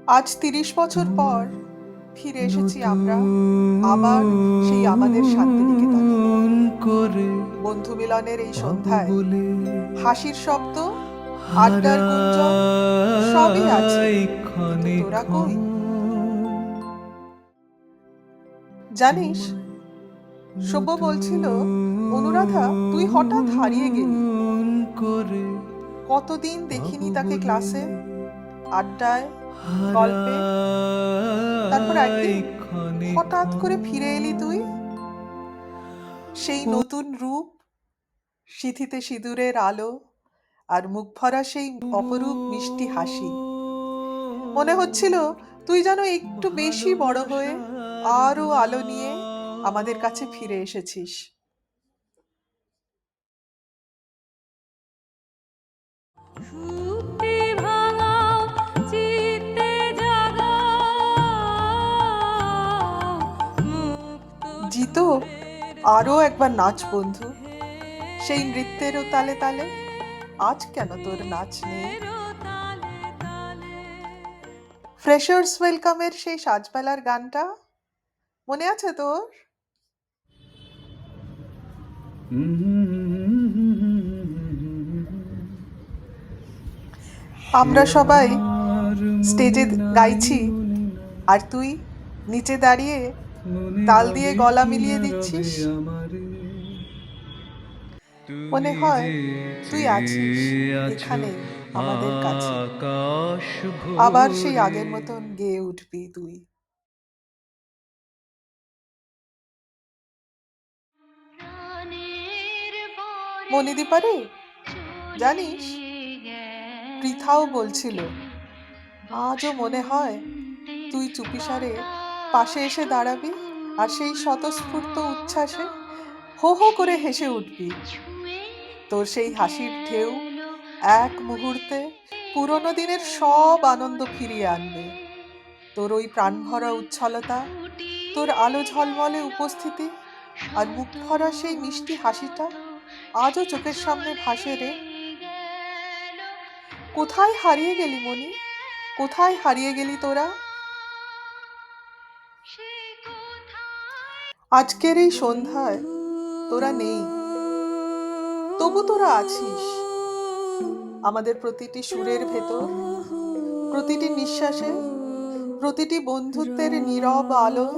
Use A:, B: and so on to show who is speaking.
A: আজ ৩০ বছর পর ফিরে এসেছি আমরা আবার সেই আমাদের শান্তিনিকেতনে।
B: করে
A: বন্ধু মিলনের এই
B: পাবো
A: সন্ধ্যায়
B: বলে
A: হাসির শব্দ, আড্ডার গুঞ্জন সবই আছে,
B: হারাই
A: কিন্তু
B: ক্ষণে
A: তোরা
B: ক্ষণ
A: কই? জানিস, সব্য বলছিল, অনুরাধা তুই হঠাৎ হারিয়ে গেলি।
B: করে
A: কতদিন দেখিনি তাকে ক্লাসে, আড্ডায়, গল্পে। তারপর
B: হারাই
A: একদিন
B: ক্ষণে
A: হঠাৎ
B: ক্ষণ
A: করে ফিরে এলি তুই, সেই নতুন রূপ, সিঁথিতে সিঁদুরের আলো আর মুখ ভরা সেই অপরূপ মিষ্টি হাসি। মনে হচ্ছিল তুই যেন একটু বেশি বড় হয়ে আরো আলো নিয়ে আমাদের কাছে ফিরে এসেছিস।
C: সুপ্তি ভাঙাও, চিত্তে জাগাও, মুক্ত
A: জিতো, আরো একবার নাচ বন্ধু, সেই নৃত্যেরও তালে তালে। আজ কেন তোর নাচ নেই?
C: তালে তালে।
A: ফ্রেশার্স ওয়েলকামের সেই সাজবেলার গানটা মনে আছে তোর? আমরা সবাই স্টেজে গাইছি, আর তুই নিচে দাঁড়িয়ে তাল দিয়ে গলা মিলিয়ে দিচ্ছিস। মনে হয় তুই আছিস এখানেই আমাদের কাছে,
B: আকাশ
A: আবার সেই
B: ভরে
A: আগের মতন গেয়ে উঠবি তুই। মনিদি পারে, জানিস, পৃথাও বলছিল আজও মনে হয় তুই চুপিসারে পাশে এসে দাঁড়াবি আর সেই স্বতঃস্ফূর্ত উচ্ছ্বাসে হো হো করে হেসে উঠবি। তোর সেই হাসির ঢেউ এক মুহূর্তে পুরোনো দিনের সব আনন্দ ফিরিয়ে আনবে। তোর ওই প্রাণভরা উচ্ছলতা, তোর আলো ঝলমলে উপস্থিতি আর মুখ ভরা সেই মিষ্টি হাসিটা আজও চোখের সামনে ভাসে রে। কোথায় হারিয়ে গেলি মনি? কোথায় হারিয়ে গেলি তোরা? আজকের এই সন্ধ্যায় তোরা নেই, তবু তোরা আছিস আমাদের প্রতিটি সুরের ভেতর, প্রতিটি নিঃশ্বাসে, প্রতিটি বন্ধুত্বের নীরব আলো।